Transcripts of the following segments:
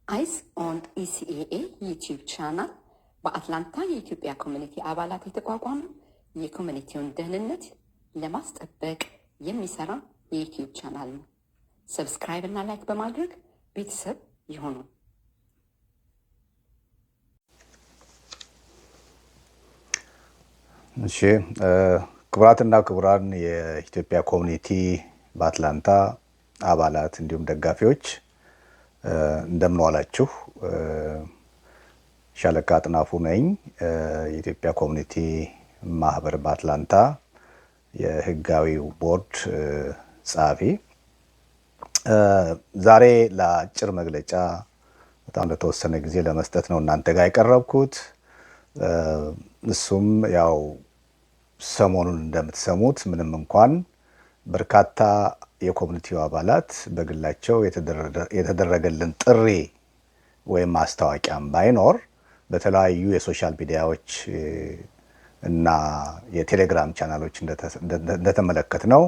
አይስ ኦን ኢሲኤኤ ዩቲዩብ ቻናል በአትላንታ የኢትዮጵያ ኮሚኒቲ አባላት የተቋቋመ የኮሚኒቲውን ደህንነት ለማስጠበቅ የሚሰራ የዩቲዩብ ቻናል ነው። ሰብስክራይብ እና ላይክ በማድረግ ቤተሰብ ይሁኑ። እሺ ክቡራትና ክቡራን የኢትዮጵያ ኮሚኒቲ በአትላንታ አባላት እንዲሁም ደጋፊዎች እንደምን ዋላችሁ። ሻለቃ አጥናፉ ነኝ። የኢትዮጵያ ኮሚኒቲ ማህበር በአትላንታ የህጋዊው ቦርድ ጸሐፊ። ዛሬ ለአጭር መግለጫ በጣም ለተወሰነ ጊዜ ለመስጠት ነው እናንተ ጋር የቀረብኩት። እሱም ያው ሰሞኑን እንደምትሰሙት ምንም እንኳን በርካታ የኮሚኒቲው አባላት በግላቸው የተደረገልን ጥሪ ወይም ማስታወቂያም ባይኖር በተለያዩ የሶሻል ሚዲያዎች እና የቴሌግራም ቻናሎች እንደተመለከት ነው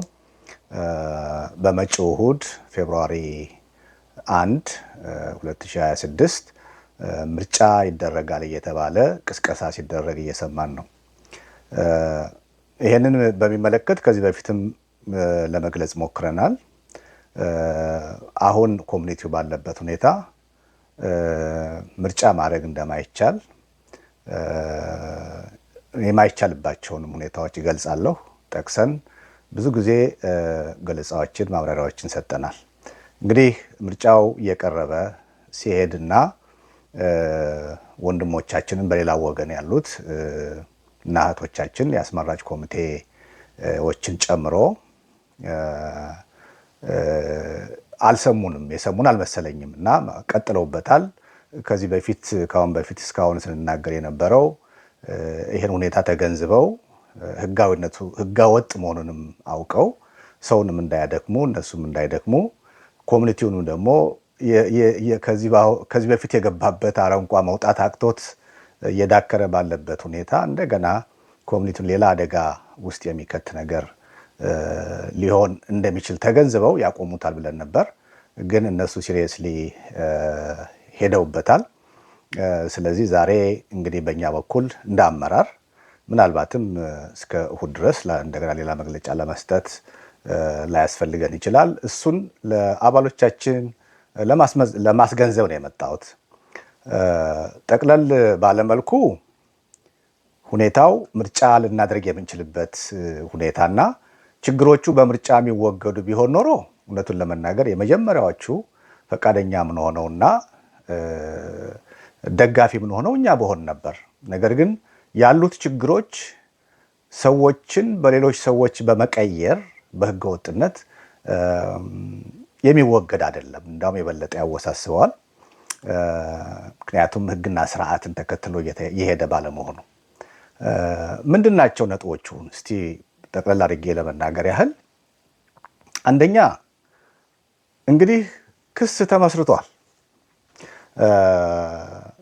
በመጪው እሁድ ፌብሩዋሪ 1 2026 ምርጫ ይደረጋል እየተባለ ቅስቀሳ ሲደረግ እየሰማን ነው። ይሄንን በሚመለከት ከዚህ በፊትም ለመግለጽ ሞክረናል። አሁን ኮሚኒቲው ባለበት ሁኔታ ምርጫ ማድረግ እንደማይቻል የማይቻልባቸውንም ሁኔታዎች ይገልጻለሁ ጠቅሰን ብዙ ጊዜ ገለጻዎችን ማብራሪያዎችን ሰጠናል። እንግዲህ ምርጫው እየቀረበ ሲሄድና ወንድሞቻችንን በሌላ ወገን ያሉት እና እህቶቻችን የአስመራጭ ኮሚቴዎችን ጨምሮ አልሰሙንም፣ የሰሙን አልመሰለኝም እና ቀጥለውበታል። ከዚህ በፊት ካሁን በፊት እስካሁን ስንናገር የነበረው ይሄን ሁኔታ ተገንዝበው ህገወጥ መሆኑንም አውቀው ሰውንም እንዳያደክሙ እነሱም እንዳይደክሙ ኮሚኒቲውንም ደግሞ ከዚህ በፊት የገባበት አረንቋ መውጣት አቅቶት እየዳከረ ባለበት ሁኔታ እንደገና ኮሚኒቲውን ሌላ አደጋ ውስጥ የሚከት ነገር ሊሆን እንደሚችል ተገንዝበው ያቆሙታል ብለን ነበር። ግን እነሱ ሲሪየስሊ ሄደውበታል። ስለዚህ ዛሬ እንግዲህ በእኛ በኩል እንደ አመራር ምናልባትም እስከ እሁድ ድረስ እንደገና ሌላ መግለጫ ለመስጠት ላያስፈልገን ይችላል። እሱን ለአባሎቻችን ለማስገንዘብ ነው የመጣሁት። ጠቅለል ባለመልኩ ሁኔታው ምርጫ ልናደርግ የምንችልበት ሁኔታና ችግሮቹ በምርጫ የሚወገዱ ቢሆን ኖሮ እውነቱን ለመናገር የመጀመሪያዎቹ ፈቃደኛ ምን ሆነውና ደጋፊ ምን ሆነው እኛ በሆን ነበር። ነገር ግን ያሉት ችግሮች ሰዎችን በሌሎች ሰዎች በመቀየር በህገወጥነት የሚወገድ አይደለም። እንዳውም የበለጠ ያወሳስበዋል። ምክንያቱም ህግና ስርዓትን ተከትሎ የሄደ ባለመሆኑ ምንድናቸው ነጥቦቹን እስቲ ጠቅላላ አድርጌ ለመናገር ያህል፣ አንደኛ እንግዲህ ክስ ተመስርቷል።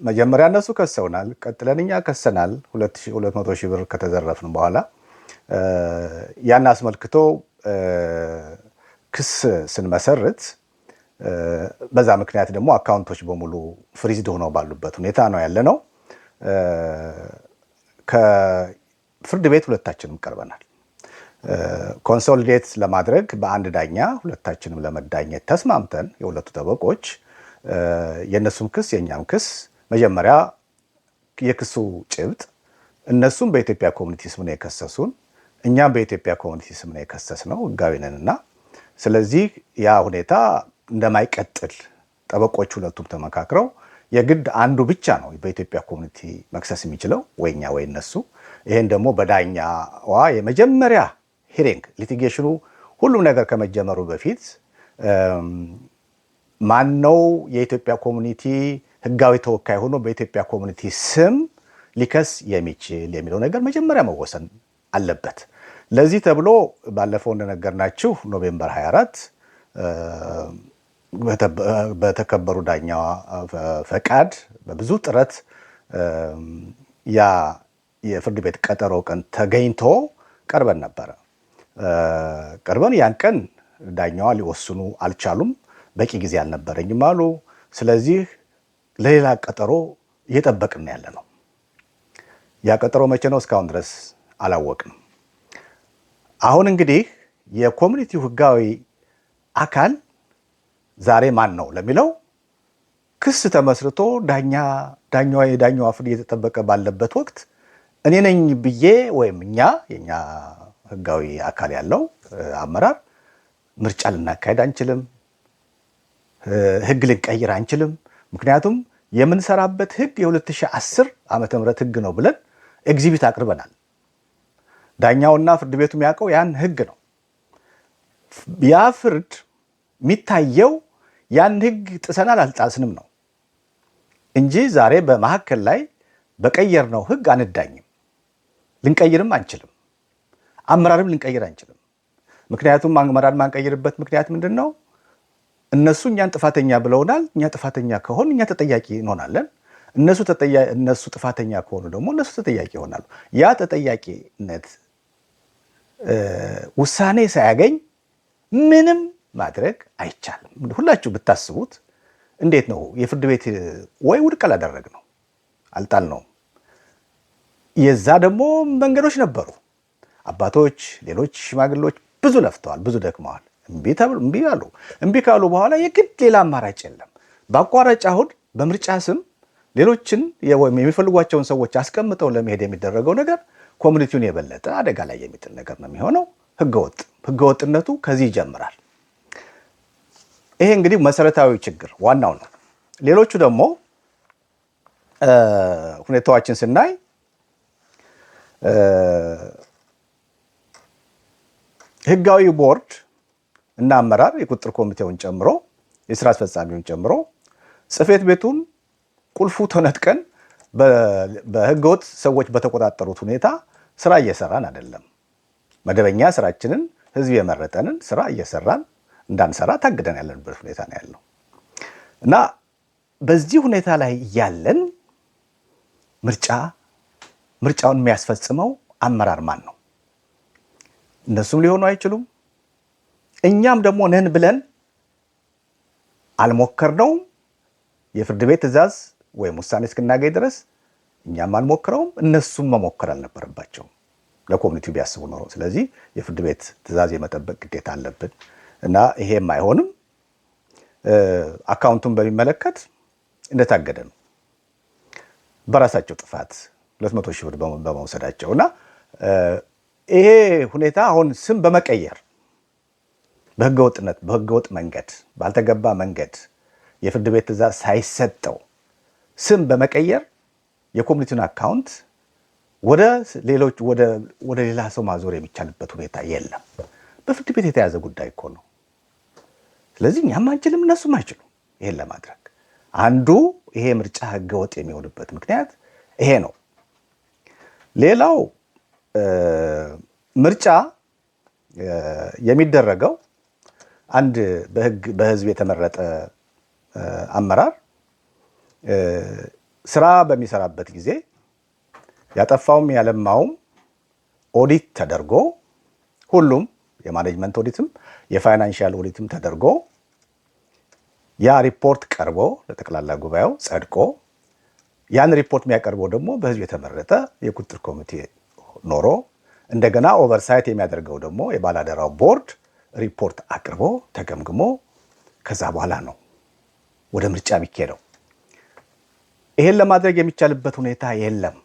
መጀመሪያ እነሱ ከሰውናል፣ ቀጥለን እኛ ከሰናል። 200 ሺህ ብር ከተዘረፍን በኋላ ያን አስመልክቶ ክስ ስንመሰርት በዛ ምክንያት ደግሞ አካውንቶች በሙሉ ፍሪዝድ ሆነው ባሉበት ሁኔታ ነው ያለነው። ከፍርድ ቤት ሁለታችንም ቀርበናል። ኮንሶሊዴት ለማድረግ በአንድ ዳኛ ሁለታችንም ለመዳኘት ተስማምተን የሁለቱ ጠበቆች የእነሱም ክስ የእኛም ክስ መጀመሪያ የክሱ ጭብጥ እነሱም በኢትዮጵያ ኮሚኒቲ ስም ነው የከሰሱን፣ እኛም በኢትዮጵያ ኮሚኒቲ ስም ነው የከሰስነው፣ ህጋዊ ነንና ስለዚህ ያ ሁኔታ እንደማይቀጥል ጠበቆች ሁለቱም ተመካክረው የግድ አንዱ ብቻ ነው በኢትዮጵያ ኮሚኒቲ መክሰስ የሚችለው ወይ እኛ ወይ እነሱ። ይሄን ደግሞ በዳኛዋ የመጀመሪያ ሂሪንግ ሊቲጌሽኑ ሁሉም ነገር ከመጀመሩ በፊት ማነው የኢትዮጵያ ኮሚኒቲ ህጋዊ ተወካይ ሆኖ በኢትዮጵያ ኮሚኒቲ ስም ሊከስ የሚችል የሚለው ነገር መጀመሪያ መወሰን አለበት። ለዚህ ተብሎ ባለፈው እንደነገርናችሁ ኖቬምበር 24 በተከበሩ ዳኛዋ ፈቃድ በብዙ ጥረት ያ የፍርድ ቤት ቀጠሮ ቀን ተገኝቶ ቀርበን ነበረ። ቀርበን ያን ቀን ዳኛዋ ሊወስኑ አልቻሉም። በቂ ጊዜ አልነበረኝም አሉ። ስለዚህ ለሌላ ቀጠሮ እየጠበቅን ያለ ነው። ያ ቀጠሮ መቼ ነው? እስካሁን ድረስ አላወቅም። አሁን እንግዲህ የኮሚኒቲው ህጋዊ አካል ዛሬ ማን ነው ለሚለው ክስ ተመስርቶ የዳኛዋ ፍርድ እየተጠበቀ ባለበት ወቅት እኔ ነኝ ብዬ ወይም የኛ ህጋዊ አካል ያለው አመራር ምርጫ ልናካሄድ አንችልም፣ ህግ ልንቀይር አንችልም። ምክንያቱም የምንሰራበት ህግ የ2010 ዓመተ ምህረት ህግ ነው ብለን ኤግዚቢት አቅርበናል። ዳኛውና ፍርድ ቤቱ የሚያውቀው ያን ህግ ነው። ያ ፍርድ የሚታየው ያን ህግ ጥሰናል አልጣስንም ነው እንጂ ዛሬ በመሀከል ላይ በቀየርነው ህግ አንዳኝም፣ ልንቀይርም አንችልም፣ አመራርም ልንቀይር አንችልም። ምክንያቱም አመራር ማንቀይርበት ምክንያት ምንድን ነው? እነሱ እኛን ጥፋተኛ ብለውናል። እኛ ጥፋተኛ ከሆን እኛ ተጠያቂ እንሆናለን። እነሱ ጥፋተኛ ከሆኑ ደግሞ እነሱ ተጠያቂ ይሆናሉ። ያ ተጠያቂነት ውሳኔ ሳያገኝ ምንም ማድረግ አይቻልም። ሁላችሁ ብታስቡት እንዴት ነው የፍርድ ቤት ወይ ውድቅ አላደረግ ነው አልጣል ነው። የዛ ደግሞ መንገዶች ነበሩ። አባቶች፣ ሌሎች ሽማግሌዎች ብዙ ለፍተዋል፣ ብዙ ደክመዋል። እምቢ አሉ። እምቢ ካሉ በኋላ የግድ ሌላ አማራጭ የለም። በአቋራጭ አሁን በምርጫ ስም ሌሎችን የሚፈልጓቸውን ሰዎች አስቀምጠው ለመሄድ የሚደረገው ነገር ኮሚኒቲውን የበለጠ አደጋ ላይ የሚጥል ነገር ነው የሚሆነው። ህገወጥነቱ ከዚህ ይጀምራል። ይሄ እንግዲህ መሰረታዊ ችግር ዋናው ነው። ሌሎቹ ደግሞ ሁኔታዎችን ስናይ ህጋዊ ቦርድ እና አመራር የቁጥጥር ኮሚቴውን ጨምሮ የስራ አስፈጻሚውን ጨምሮ ጽሕፈት ቤቱን ቁልፉ ተነጥቀን በህገወጥ ሰዎች በተቆጣጠሩት ሁኔታ ስራ እየሰራን አይደለም። መደበኛ ስራችንን ህዝብ የመረጠንን ስራ እየሰራን እንዳንሰራ ታግደን ያለንበት ሁኔታ ነው ያለው እና በዚህ ሁኔታ ላይ ያለን ምርጫውን የሚያስፈጽመው አመራር ማን ነው? እነሱም ሊሆኑ አይችሉም። እኛም ደግሞ ነን ብለን አልሞከርነውም። የፍርድ ቤት ትዕዛዝ ወይም ውሳኔ እስክናገኝ ድረስ እኛም አልሞክረውም። እነሱም መሞከር አልነበረባቸውም ለኮሚኒቲው ቢያስቡ ኖሮ። ስለዚህ የፍርድ ቤት ትዕዛዝ የመጠበቅ ግዴታ አለብን እና ይሄም አይሆንም። አካውንቱን በሚመለከት እንደታገደ ነው በራሳቸው ጥፋት 200 ሺህ ብር በመውሰዳቸው እና ይሄ ሁኔታ አሁን ስም በመቀየር በህገወጥ መንገድ ባልተገባ መንገድ የፍርድ ቤት ትዕዛዝ ሳይሰጠው ስም በመቀየር የኮሚኒቲውን አካውንት ወደ ሌላ ሰው ማዞር የሚቻልበት ሁኔታ የለም። በፍርድ ቤት የተያዘ ጉዳይ እኮ ነው። ስለዚህ እኛም አንችልም፣ እነሱም አይችሉም ይሄን ለማድረግ። አንዱ ይሄ ምርጫ ህገወጥ የሚሆንበት ምክንያት ይሄ ነው። ሌላው ምርጫ የሚደረገው አንድ በህዝብ የተመረጠ አመራር ስራ በሚሰራበት ጊዜ ያጠፋውም ያለማውም ኦዲት ተደርጎ ሁሉም የማኔጅመንት ኦዲትም የፋይናንሻል ኦዲትም ተደርጎ ያ ሪፖርት ቀርቦ ለጠቅላላ ጉባኤው ጸድቆ ያን ሪፖርት የሚያቀርበው ደግሞ በህዝብ የተመረጠ የቁጥጥር ኮሚቴ ኖሮ እንደገና ኦቨርሳይት የሚያደርገው ደግሞ የባላደራው ቦርድ ሪፖርት አቅርቦ ተገምግሞ ከዛ በኋላ ነው ወደ ምርጫ የሚካሄደው። ይሄን ለማድረግ የሚቻልበት ሁኔታ የለም።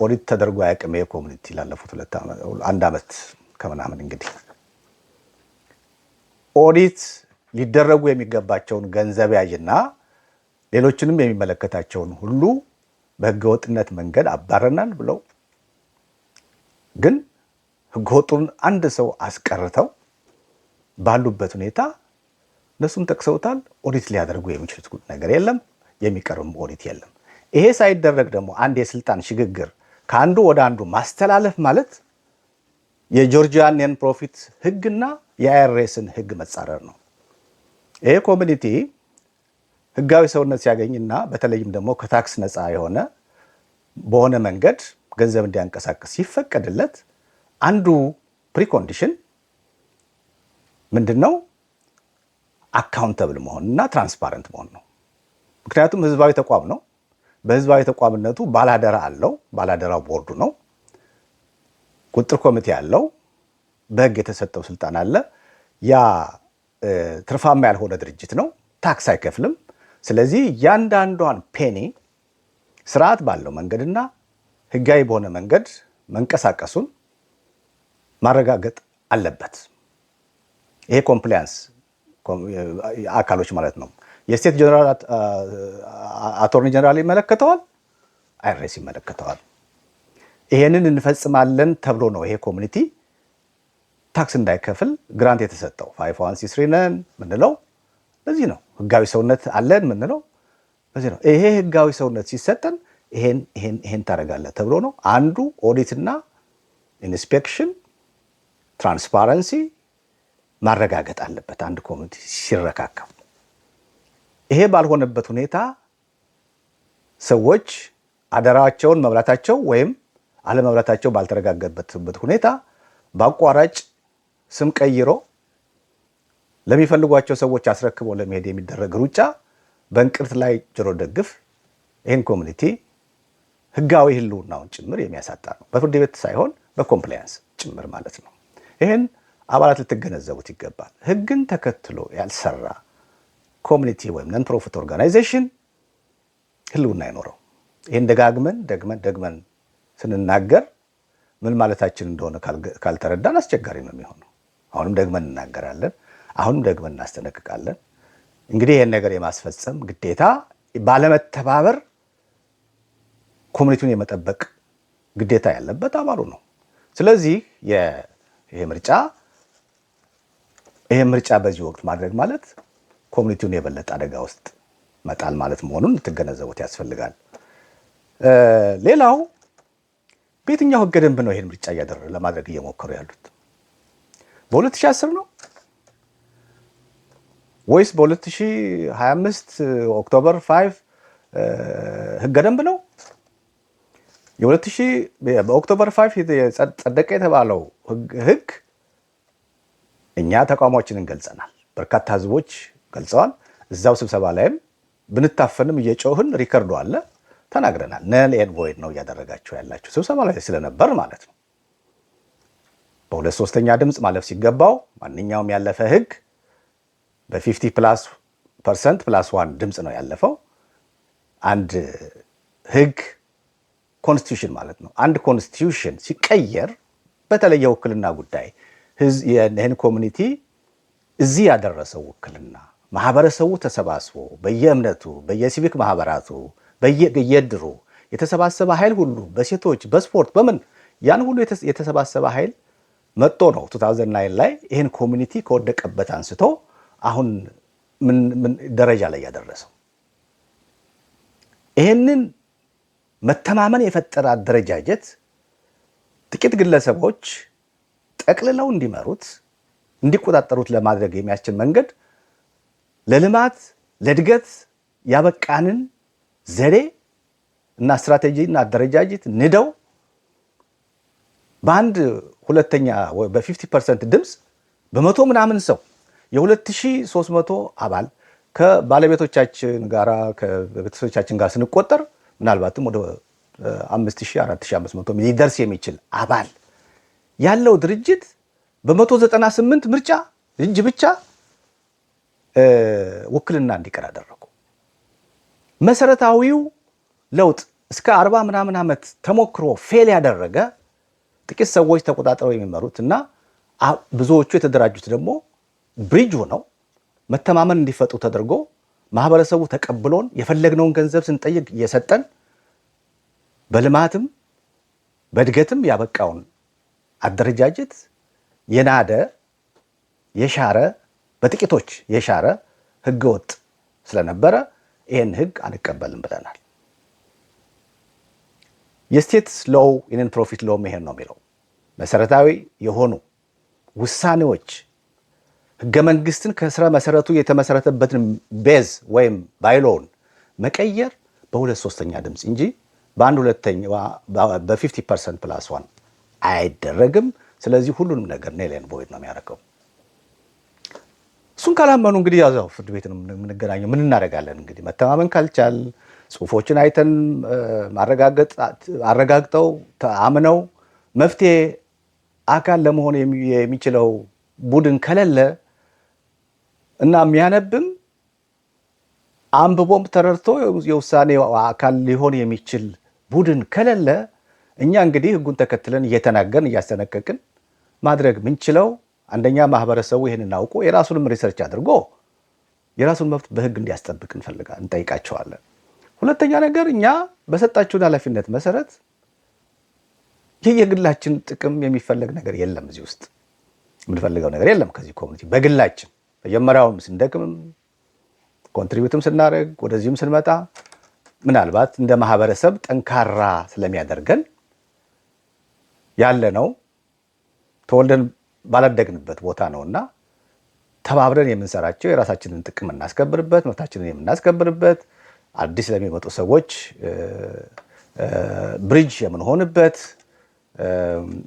ኦዲት ተደርጎ አያውቅም የኮሚኒቲ ላለፉት 1 ዓመት ከምናምን። እንግዲህ ኦዲት ሊደረጉ የሚገባቸውን ገንዘብ ያዥና ሌሎችንም የሚመለከታቸውን ሁሉ በህገወጥነት መንገድ አባረናል ብለው ግን ህገወጡን አንድ ሰው አስቀርተው ባሉበት ሁኔታ እነሱም ጠቅሰውታል። ኦዲት ሊያደርጉ የሚችሉት ነገር የለም፣ የሚቀርብም ኦዲት የለም። ይሄ ሳይደረግ ደግሞ አንድ የስልጣን ሽግግር ከአንዱ ወደ አንዱ ማስተላለፍ ማለት የጆርጂያን ነን ፕሮፊት ህግና የአይአርኤስን ህግ መጻረር ነው። ይሄ ኮሚኒቲ ህጋዊ ሰውነት ሲያገኝና በተለይም ደግሞ ከታክስ ነፃ የሆነ በሆነ መንገድ ገንዘብ እንዲያንቀሳቀስ ሲፈቀድለት አንዱ ፕሪኮንዲሽን ምንድን ነው? አካውንተብል መሆን እና ትራንስፓረንት መሆን ነው። ምክንያቱም ህዝባዊ ተቋም ነው። በህዝባዊ ተቋምነቱ ባላደራ አለው። ባላደራው ቦርዱ ነው። ቁጥጥር ኮሚቴ አለው። በህግ የተሰጠው ስልጣን አለ። ያ ትርፋማ ያልሆነ ድርጅት ነው። ታክስ አይከፍልም። ስለዚህ እያንዳንዷን ፔኒ ስርዓት ባለው መንገድና ህጋዊ በሆነ መንገድ መንቀሳቀሱን ማረጋገጥ አለበት። ይሄ ኮምፕላያንስ አካሎች ማለት ነው። የስቴት ጀነራል አቶርኒ ጀነራል ይመለከተዋል፣ አይሬስ ይመለከተዋል። ይሄንን እንፈጽማለን ተብሎ ነው ይሄ ኮሚኒቲ ታክስ እንዳይከፍል ግራንት የተሰጠው 501c3 ነን ምንለው ለዚህ ነው። ህጋዊ ሰውነት አለን ምንለው ለዚህ ነው። ይሄ ህጋዊ ሰውነት ሲሰጠን ይሄን ታደርጋለህ ተብሎ ነው። አንዱ ኦዲትና ኢንስፔክሽን ትራንስፓረንሲ ማረጋገጥ አለበት አንድ ኮሚኒቲ ሲረካከብ። ይሄ ባልሆነበት ሁኔታ ሰዎች አደራቸውን መብላታቸው ወይም አለመብላታቸው ባልተረጋገጠበት ሁኔታ በአቋራጭ ስም ቀይሮ ለሚፈልጓቸው ሰዎች አስረክቦ ለመሄድ የሚደረግ ሩጫ በእንቅርት ላይ ጆሮ ደግፍ ይህን ኮሚኒቲ ህጋዊ ህልውናውን ጭምር የሚያሳጣ ነው። በፍርድ ቤት ሳይሆን በኮምፕላያንስ ጭምር ማለት ነው። ይህን አባላት ልትገነዘቡት ይገባል። ህግን ተከትሎ ያልሰራ ኮሚኒቲ ወይም ነን ፕሮፊት ኦርጋናይዜሽን ህልውና አይኖረው። ይህን ደግመን ስንናገር ምን ማለታችን እንደሆነ ካልተረዳን አስቸጋሪ ነው የሚሆነው። አሁንም ደግመን እናገራለን፣ አሁንም ደግመን እናስጠነቅቃለን። እንግዲህ ይህን ነገር የማስፈጸም ግዴታ ባለመተባበር ኮሚኒቲውን የመጠበቅ ግዴታ ያለበት አባሉ ነው። ስለዚህ ይሄ ምርጫ በዚህ ወቅት ማድረግ ማለት ኮሚኒቲውን የበለጠ አደጋ ውስጥ መጣል ማለት መሆኑን ልትገነዘቡት ያስፈልጋል። ሌላው በየትኛው ህገ ደንብ ነው ይሄን ምርጫ ለማድረግ እየሞከሩ ያሉት? በ2010 ነው ወይስ በ2025 ኦክቶበር 5 ህገ ደንብ ነው? በኦክቶበር 5 ጸደቀ የተባለው ህግ እኛ ተቃውሟችንን ገልጸናል። በርካታ ህዝቦች ገልጸዋል። እዛው ስብሰባ ላይም ብንታፈንም እየጮህን ሪከርዶ አለ ተናግረናል። ነል ኤንድ ቮይድ ነው እያደረጋችሁ ያላችሁ ስብሰባ ላይ ስለነበር ማለት ነው። በ2/3 ድምፅ ማለፍ ሲገባው ማንኛውም ያለፈ ህግ በ50% + 1 ድምፅ ነው ያለፈው። አንድ ህግ ኮንስቲቱሽን ማለት ነው። አንድ ኮንስቲቱሽን ሲቀየር በተለየ ውክልና ጉዳይ ይህን ኮሚኒቲ እዚህ ያደረሰው ውክልና ማህበረሰቡ ተሰባስቦ በየእምነቱ በየሲቪክ ማህበራቱ በየድሩ የተሰባሰበ ኃይል ሁሉ በሴቶች በስፖርት በምን ያን ሁሉ የተሰባሰበ ኃይል መጥቶ ነው 2009 ላይ ይህን ኮሚኒቲ ከወደቀበት አንስቶ አሁን ምን ደረጃ ላይ ያደረሰው። ይህንን መተማመን የፈጠረ አደረጃጀት ጥቂት ግለሰቦች ጠቅልለው እንዲመሩት እንዲቆጣጠሩት ለማድረግ የሚያስችል መንገድ ለልማት ለእድገት ያበቃንን ዘዴ እና ስትራቴጂ እና አደረጃጀት ንደው በአንድ ሁለተኛ በ50% ድምፅ በመቶ ምናምን ሰው የ2300 አባል ከባለቤቶቻችን ጋራ ከቤተሰቦቻችን ጋር ስንቆጠር ምናልባትም ወደ 5400 ሊደርስ የሚችል አባል ያለው ድርጅት በ198 ምርጫ እጅ ብቻ ውክልና እንዲቀር አደረጉ። መሰረታዊው ለውጥ እስከ 40 ምናምን ዓመት ተሞክሮ ፌል ያደረገ ጥቂት ሰዎች ተቆጣጥረው የሚመሩት እና ብዙዎቹ የተደራጁት ደግሞ ብሪጅ ሆነው መተማመን እንዲፈጡ ተደርጎ ማህበረሰቡ ተቀብሎን የፈለግነውን ገንዘብ ስንጠይቅ እየሰጠን በልማትም በእድገትም ያበቃውን አደረጃጀት የናደ የሻረ በጥቂቶች የሻረ ህገወጥ ስለነበረ ይህን ህግ አንቀበልም ብለናል። የስቴት ሎው ኢን ፕሮፊት ሎው ይሄን ነው የሚለው። መሰረታዊ የሆኑ ውሳኔዎች ህገ መንግስትን ከስረ መሰረቱ የተመሰረተበትን ቤዝ ወይም ባይሎውን መቀየር በ2/3 ድምፅ እንጂ በ50% + 1 አይደረግም። ስለዚህ ሁሉንም ነገር ኔል ኤንድ ቮይድ ነው የሚያደርገው። እሱን ካላመኑ እንግዲህ ያው ፍርድ ቤት ነው የምንገናኘው። ምን እናደርጋለን እንግዲህ መተማመን ካልቻል ጽሁፎችን አይተን አረጋግጠው አምነው መፍትሄ አካል ለመሆን የሚችለው ቡድን ከሌለ እና የሚያነብም አንብቦም ተረድቶ የውሳኔ አካል ሊሆን የሚችል ቡድን ከሌለ እኛ እንግዲህ ህጉን ተከትለን እየተናገርን እያስጠነቀቅን ማድረግ ምንችለው አንደኛ ማህበረሰቡ ይህንን አውቆ የራሱንም ሪሰርች አድርጎ የራሱን መብት በህግ እንዲያስጠብቅ እንጠይቃቸዋለን። ሁለተኛ ነገር እኛ በሰጣችሁን ኃላፊነት መሰረት ይህ የግላችን ጥቅም የሚፈለግ ነገር የለም። እዚህ ውስጥ የምንፈልገው ነገር የለም። ከዚህ ኮሚኒቲ በግላችን መጀመሪያውም ስንደክምም ኮንትሪቢዩትም ስናደርግ ወደዚህም ስንመጣ ምናልባት እንደ ማህበረሰብ ጠንካራ ስለሚያደርገን ያለ ነው ተወልደን ባላደግንበት ቦታ ነውና ተባብረን የምንሰራቸው የራሳችንን ጥቅም እናስከብርበት፣ መብታችንን የምናስከብርበት፣ አዲስ ለሚመጡ ሰዎች ብሪጅ የምንሆንበት፣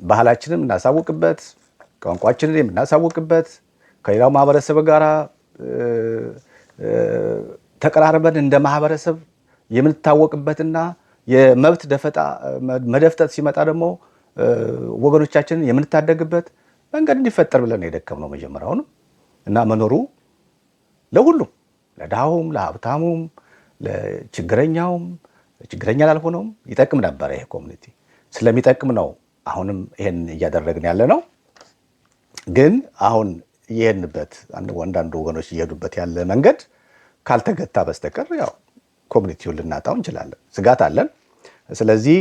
ባህላችንን የምናሳውቅበት፣ ቋንቋችንን የምናሳውቅበት፣ ከሌላው ማህበረሰብ ጋር ተቀራርበን እንደ ማህበረሰብ የምንታወቅበትና የመብት መደፍጠት ሲመጣ ደግሞ ወገኖቻችንን የምንታደግበት መንገድ እንዲፈጠር ብለን የደከምነው መጀመሪያውንም እና መኖሩ ለሁሉም ለድሃውም፣ ለሀብታሙም፣ ለችግረኛውም፣ ችግረኛ ላልሆነውም ይጠቅም ነበረ። ይሄ ኮሚኒቲ ስለሚጠቅም ነው አሁንም ይሄን እያደረግን ያለ ነው። ግን አሁን እየሄድንበት አንዳንድ ወገኖች እየሄዱበት ያለ መንገድ ካልተገታ በስተቀር ያው ኮሚኒቲውን ልናጣው እንችላለን፣ ስጋት አለን። ስለዚህ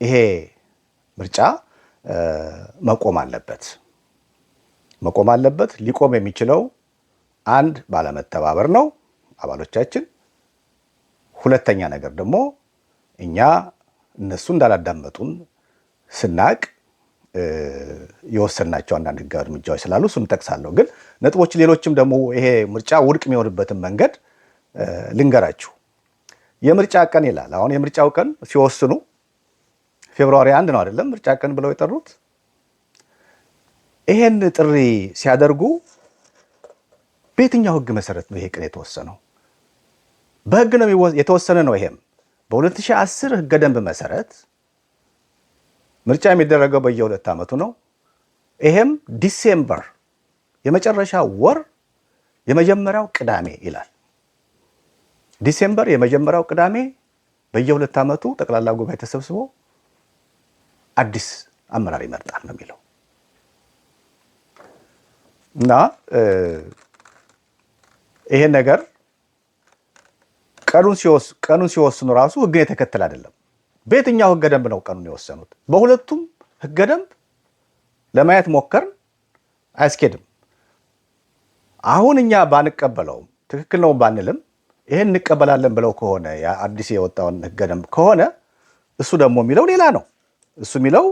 ይሄ ምርጫ መቆም አለበት። ሊቆም የሚችለው አንድ ባለመተባበር ነው አባሎቻችን። ሁለተኛ ነገር ደግሞ እኛ እነሱ እንዳላዳመጡን ስናቅ የወሰናቸው አንዳንድ ህጋዊ እርምጃዎች ስላሉ እሱን ጠቅሳለሁ። ግን ነጥቦች ሌሎችም ደግሞ ይሄ ምርጫ ውድቅ የሚሆንበትን መንገድ ልንገራችሁ። የምርጫ ቀን ይላል። አሁን የምርጫው ቀን ሲወስኑ ፌብሩዋሪ 1 ነው አይደለም ምርጫ ቀን ብለው የጠሩት። ይሄን ጥሪ ሲያደርጉ በየትኛው ህግ መሰረት ነው ይሄ ቀን የተወሰነው? በህግ ነው የተወሰነ ነው። ይሄም በ2010 ህገ ደንብ መሰረት ምርጫ የሚደረገው በየ2 ዓመቱ ነው። ይሄም ዲሴምበር የመጨረሻ ወር የመጀመሪያው ቅዳሜ ይላል። ዲሴምበር የመጀመሪያው ቅዳሜ በየ2 ዓመቱ ጠቅላላ ጉባኤ ተሰብስቦ አዲስ አመራር ይመርጣል ነው የሚለው እና ይሄ ነገር ቀኑን ሲወስኑ ራሱ ህግን የተከተለ አይደለም። በየትኛው ህገ ደንብ ነው ቀኑን የወሰኑት? በሁለቱም ህገ ደንብ ለማየት ሞከርን፣ አያስኬድም። አሁን እኛ ባንቀበለውም ትክክል ነው ባንልም ይሄን እንቀበላለን ብለው ከሆነ አዲስ የወጣውን ህገ ደንብ ከሆነ እሱ ደግሞ የሚለው ሌላ ነው። እሱ የሚለው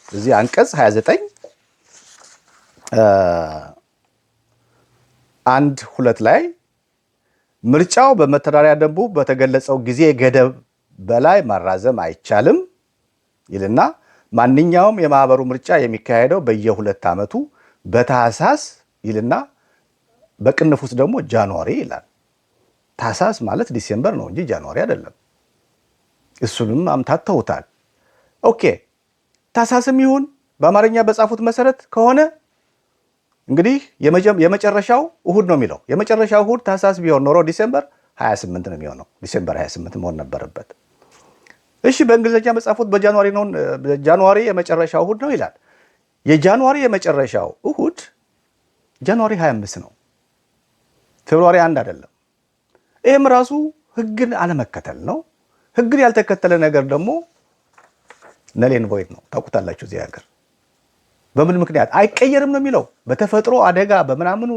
እዚህ አንቀጽ 29 1(2) ላይ ምርጫው በመተዳደሪያ ደንቡ በተገለጸው ጊዜ ገደብ በላይ ማራዘም አይቻልም ይልና ማንኛውም የማህበሩ ምርጫ የሚካሄደው በየ2 ዓመቱ በታህሳስ ይልና በቅንፍ ውስጥ ደግሞ ጃንዋሪ ይላል። ታህሳስ ማለት ዲሴምበር ነው እንጂ ጃንዋሪ አይደለም። እሱንም አምታተውታል። ኦኬ ታህሳስም ይሁን በአማርኛ በጻፉት መሰረት ከሆነ እንግዲህ የመጨረሻው እሁድ ነው የሚለው። የመጨረሻው እሁድ ታህሳስ ቢሆን ኖሮ ዲሴምበር 28 ነው የሚሆነው። ዲሴምበር 28 መሆን ነበረበት። እሺ በእንግሊዝኛ በጻፉት በጃንዋሪ ነው። ጃንዋሪ የመጨረሻው እሁድ ነው ይላል። የጃንዋሪ የመጨረሻው እሁድ ጃንዋሪ 25 ነው፣ ፌብሩዋሪ 1 አይደለም። ይህም ራሱ ህግን አለመከተል ነው። ህግን ያልተከተለ ነገር ደግሞ ነሌን ቮይድ ነው። ታውቁታላችሁ እዚህ ሀገር በምን ምክንያት አይቀየርም ነው የሚለው። በተፈጥሮ አደጋ በምናምኑ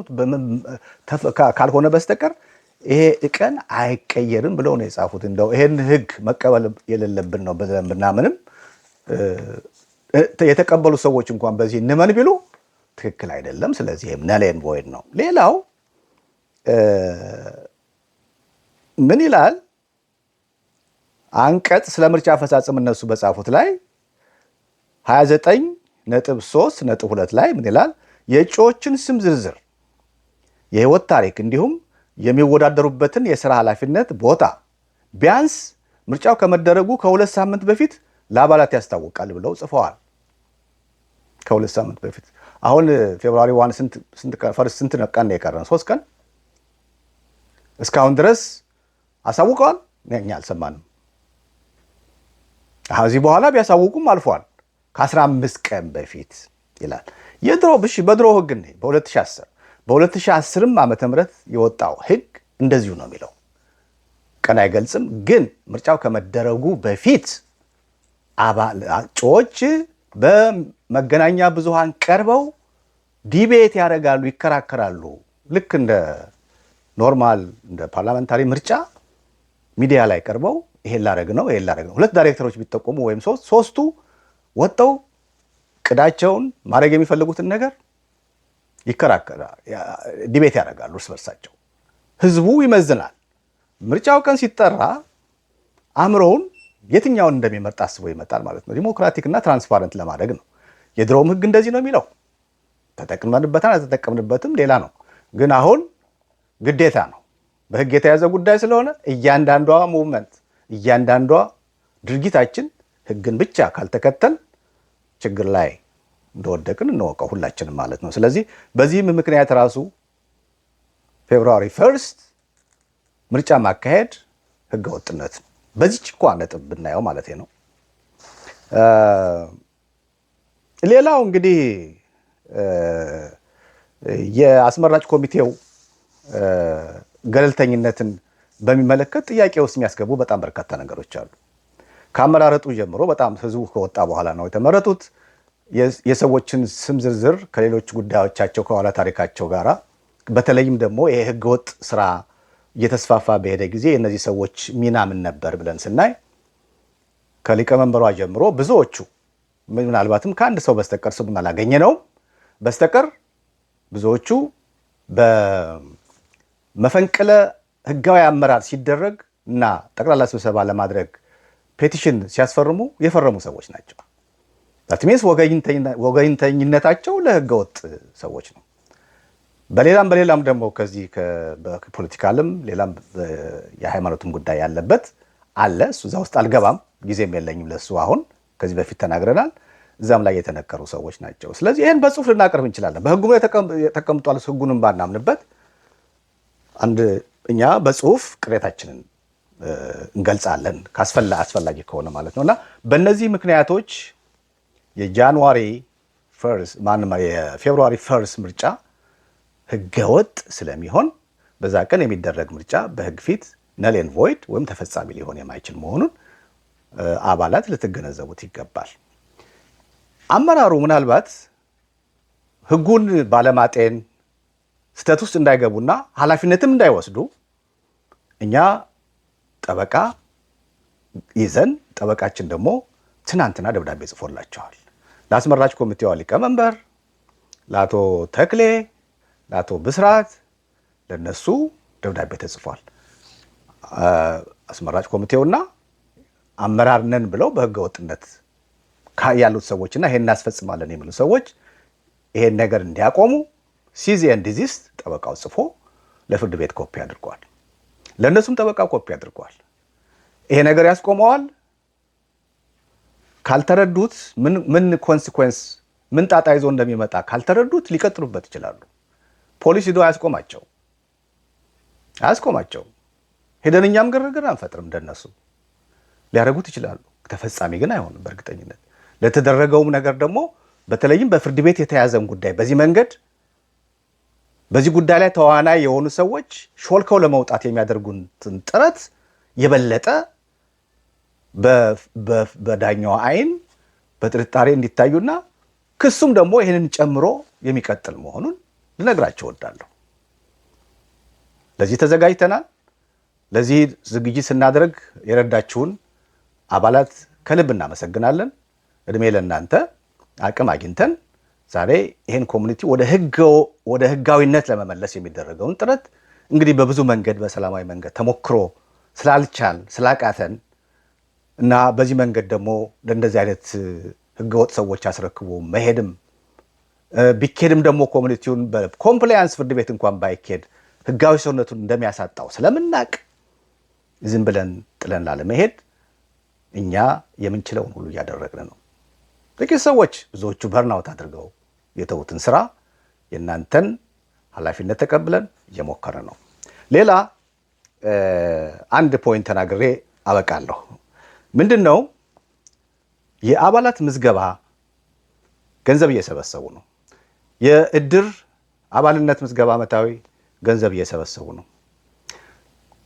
ካልሆነ በስተቀር ይሄ ቀን አይቀየርም ብለው ነው የጻፉት። እንደው ይሄን ህግ መቀበል የሌለብን ነው ብለን ብናምንም የተቀበሉ ሰዎች እንኳን በዚህ እንመን ቢሉ ትክክል አይደለም። ስለዚህ ነሌን ቮይድ ነው። ሌላው ምን ይላል? አንቀጽ ስለ ምርጫ አፈጻጸም እነሱ በጻፉት ላይ 29.3.2 ላይ ምን ይላል? የእጩዎችን ስም ዝርዝር የህይወት ታሪክ እንዲሁም የሚወዳደሩበትን የሥራ ኃላፊነት ቦታ ቢያንስ ምርጫው ከመደረጉ ከ2 ሳምንት በፊት ለአባላት ያስታውቃል ብለው ጽፈዋል። ከ2 ሳምንት በፊት አሁን ፌብሩዋሪ 1 ስንት ቀን ነው የቀረን? 3 ቀን እስካሁን ድረስ አሳውቀዋል። እኛ አልሰማንም። ከዚህ በኋላ ቢያሳውቁም አልፏል። ከ15 ቀን በፊት ይላል በድሮ ህግ ነው። በ2010 ዓመተ ምህረት የወጣው ህግ እንደዚሁ ነው የሚለው። ቀን አይገልጽም። ግን ምርጫው ከመደረጉ በፊት እጩዎች በመገናኛ ብዙሃን ቀርበው ዲቤት ያደርጋሉ፣ ይከራከራሉ። ልክ እንደ ኖርማል እንደ ፓርላመንታሪ ምርጫ ሚዲያ ላይ ቀርበው ይሄን ላደርግ ነው 2 ዳይሬክተሮች ቢጠቆሙ ወይም ሶስቱ ወጥተው ቅዳቸውን ማድረግ የሚፈልጉትን ነገር ይከራከራሉ፣ ዲቤት ያደርጋሉ እርስ በርሳቸው። ህዝቡ ይመዝናል። ምርጫው ቀን ሲጠራ አእምሮውን የትኛውን እንደሚመርጥ አስቦ ይመጣል ማለት ነው። ዲሞክራቲክ እና ትራንስፓረንት ለማድረግ ነው። የድሮውም ህግ እንደዚህ ነው የሚለው። ተጠቅመንበታል አልተጠቀምንበትም ሌላ ነው። ግን አሁን ግዴታ ነው። በህግ የተያዘ ጉዳይ ስለሆነ እያንዳንዷ ሙቭመንት፣ እያንዳንዷ ድርጊታችን ህግን ብቻ ካልተከተል ችግር ላይ እንደወደቅን እንወቀው ሁላችንም ማለት ነው። ስለዚህ በዚህም ምክንያት ራሱ ፌብሩዋሪ 1 ምርጫ ማካሄድ ህገወጥነት ነው። በዚህች እኮ ነጥብ ብናየው ማለት ነው። ሌላው እንግዲህ የአስመራጭ ኮሚቴው ገለልተኝነትን በሚመለከት ጥያቄ ውስጥ የሚያስገቡ በጣም በርካታ ነገሮች አሉ። ከአመራረጡ ጀምሮ በጣም ህዝቡ ከወጣ በኋላ ነው የተመረጡት። የሰዎችን ስም ዝርዝር ከሌሎች ጉዳዮቻቸው ከኋላ ታሪካቸው ጋራ በተለይም ደግሞ ይሄ ህገወጥ ስራ እየተስፋፋ በሄደ ጊዜ የእነዚህ ሰዎች ሚና ምን ነበር ብለን ስናይ ከሊቀመንበሯ ጀምሮ ብዙዎቹ ምናልባትም ከአንድ ሰው በስተቀር ስሙን አላገኘነውም በስተቀር ብዙዎቹ በመፈንቅለ ህጋዊ አመራር ሲደረግ እና ጠቅላላ ስብሰባ ለማድረግ ፔቲሽን ሲያስፈርሙ የፈረሙ ሰዎች ናቸው። ዛትሜስ ወገኝተኝነታቸው ለህገወጥ ሰዎች ነው። በሌላም ደግሞ ከዚህ በፖለቲካልም ሌላም የሃይማኖትም ጉዳይ ያለበት አለ። እዛ ውስጥ አልገባም፣ ጊዜም የለኝም ለሱ። አሁን ከዚህ በፊት ተናግረናል። እዛም ላይ የተነከሩ ሰዎች ናቸው። ስለዚህ ይህን በጽሁፍ ልናቀርብ እንችላለን። በህጉ ላይ ተቀምጧል። ህጉንም ባናምንበት እኛ በጽሁፍ ቅሬታችንን እንገልጻለን አስፈላጊ ከሆነ ማለት ነው። እና በእነዚህ ምክንያቶች የፌብሩዋሪ 1 ምርጫ ህገወጥ ስለሚሆን በዛ ቀን የሚደረግ ምርጫ በህግ ፊት ነል ኤንድ ቮይድ ወይም ተፈጻሚ ሊሆን የማይችል መሆኑን አባላት ልትገነዘቡት ይገባል። አመራሩ ምናልባት ህጉን ባለማጤን ስህተት ውስጥ እንዳይገቡና ኃላፊነትም እንዳይወስዱ እኛ ጠበቃ ይዘን ጠበቃችን ደግሞ ትናንትና ደብዳቤ ጽፎላቸዋል። ለአስመራጭ ኮሚቴዋ ሊቀመንበር ለአቶ ተክሌ፣ ለአቶ ብስራት ለነሱ ደብዳቤ ተጽፏል። አስመራጭ ኮሚቴውና አመራር ነን ብለው በህገ ወጥነት ያሉት ሰዎችና ይሄን እናስፈጽማለን የሚሉ ሰዎች ይሄን ነገር እንዲያቆሙ ሲዝ ኤንድ ዲዚስት ጠበቃው ጽፎ ለፍርድ ቤት ኮፒ አድርጓል። ለእነሱም ጠበቃው ኮፒ አድርጓል። ይሄ ነገር ያስቆመዋል። ካልተረዱት ምን ኮንሲኩዌንስ ምን ጣጣ ይዞ እንደሚመጣ ካልተረዱት ሊቀጥሉበት ይችላሉ። ፖሊስ ሂዶ አያስቆማቸው። ሄደን እኛም ግርግር አንፈጥርም። እንደነሱ ሊያደርጉት ይችላሉ። ተፈጻሚ ግን አይሆንም በእርግጠኝነት። ለተደረገውም ነገር ደግሞ በተለይም በፍርድ ቤት የተያዘም ጉዳይ በዚህ ጉዳይ ላይ ተዋናይ የሆኑ ሰዎች ሾልከው ለመውጣት የሚያደርጉትን ጥረት የበለጠ በዳኛው አይን በጥርጣሬ እንዲታዩና ክሱም ደግሞ ይህንን ጨምሮ የሚቀጥል መሆኑን ልነግራቸው እወዳለሁ። ለዚህ ተዘጋጅተናል። ለዚህ ዝግጅት ስናደርግ የረዳችሁን አባላት ከልብ እናመሰግናለን። እድሜ ለእናንተ። አቅም አግኝተን ዛሬ ይህን ኮሚኒቲ ወደ ህጋዊነት ለመመለስ የሚደረገውን ጥረት እንግዲህ በብዙ መንገድ በሰላማዊ መንገድ ተሞክሮ ስላቃተን እና በዚህ መንገድ ደግሞ ለእንደዚህ አይነት ህገወጥ ሰዎች አስረክቦ መሄድም ቢኬድም ደግሞ ኮሚኒቲውን በኮምፕላያንስ ፍርድ ቤት እንኳን ባይኬድ ህጋዊ ሰውነቱን እንደሚያሳጣው ስለምናቅ ዝም ብለን ጥለን ላለመሄድ እኛ የምንችለውን ሁሉ እያደረግን ነው። ጥቂት ሰዎች ብዙዎቹ በርናውት አድርገው የተውትን ስራ የእናንተን ኃላፊነት ተቀብለን እየሞከርን ነው። ሌላ አንድ ፖይንት ተናግሬ አበቃለሁ። ምንድነው? የአባላት ምዝገባ ገንዘብ እየሰበሰቡ ነው። የእድር አባልነት ምዝገባ ዓመታዊ ገንዘብ እየሰበሰቡ ነው።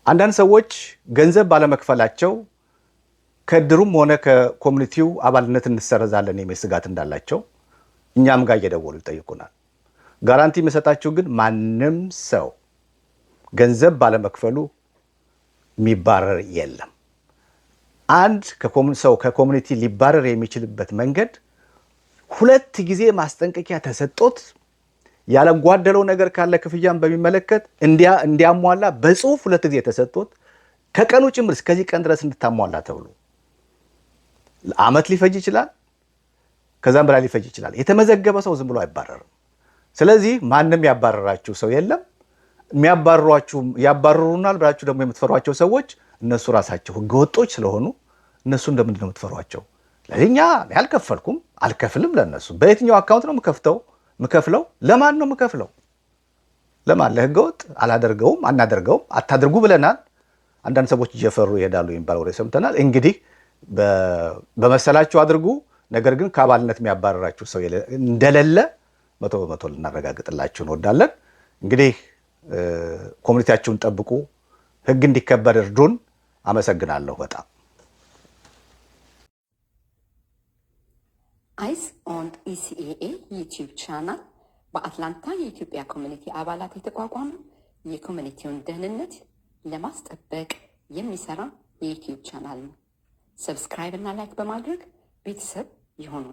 አንዳንድ ሰዎች ገንዘብ ባለመክፈላቸው ከእድሩም ሆነ ከኮሚኒቲው አባልነት እንሰረዛለን የሚል ስጋት እንዳላቸው እኛም ጋር እየደወሉ ይጠይቁናል። ጋራንቲ የምሰጣችሁ ግን ማንም ሰው ገንዘብ ባለመክፈሉ የሚባረር የለም። አንድ ሰው ከኮሚኒቲ ሊባረር የሚችልበት መንገድ 2 ጊዜ ማስጠንቀቂያ ተሰጥቶት ያለጓደለው ነገር ካለ ክፍያን በሚመለከት እንዲያሟላ በጽሁፍ 2 ጊዜ ተሰጥቶት ከቀኑ ጭምር እስከዚህ ቀን ድረስ እንድታሟላ ተብሎ ዓመት ሊፈጅ ይችላል፣ ከዛም በላይ ሊፈጅ ይችላል። የተመዘገበ ሰው ዝም ብሎ አይባረርም። ስለዚህ ማንም ያባረራችሁ ሰው የለም። ያባረሩናል ብላችሁ ደግሞ የምትፈሯቸው ሰዎች እነሱ ራሳቸው ህገወጦች ስለሆኑ እነሱ እንደምንድን ነው የምትፈሯቸው? ለኛ ያልከፈልኩም አልከፍልም። ለነሱ በየትኛው አካውንት ነው ምከፍለው? ለማን ነው ምከፍለው? ለማን? ለህገወጥ? አላደርገውም፣ አናደርገውም፣ አታድርጉ ብለናል። አንዳንድ ሰዎች እየፈሩ ይሄዳሉ የሚባል ወሬ ሰምተናል። እንግዲህ በመሰላችሁ አድርጉ። ነገር ግን ከአባልነት የሚያባረራችሁ ሰው እንደሌለ 100% ልናረጋግጥላችሁ እንወዳለን። እንግዲህ ኮሚኒቲያችሁን ጠብቁ፣ ህግ እንዲከበር እርዱን። አመሰግናለሁ በጣም። አይስ ኦን ኢሲኤኤ ዩቲዩብ ቻናል በአትላንታ የኢትዮጵያ ኮሚኒቲ አባላት የተቋቋመ የኮሚኒቲውን ደህንነት ለማስጠበቅ የሚሰራ የዩቲዩብ ቻናል ነው። ሰብስክራይብ እና ላይክ በማድረግ ቤተሰብ ይሁኑ።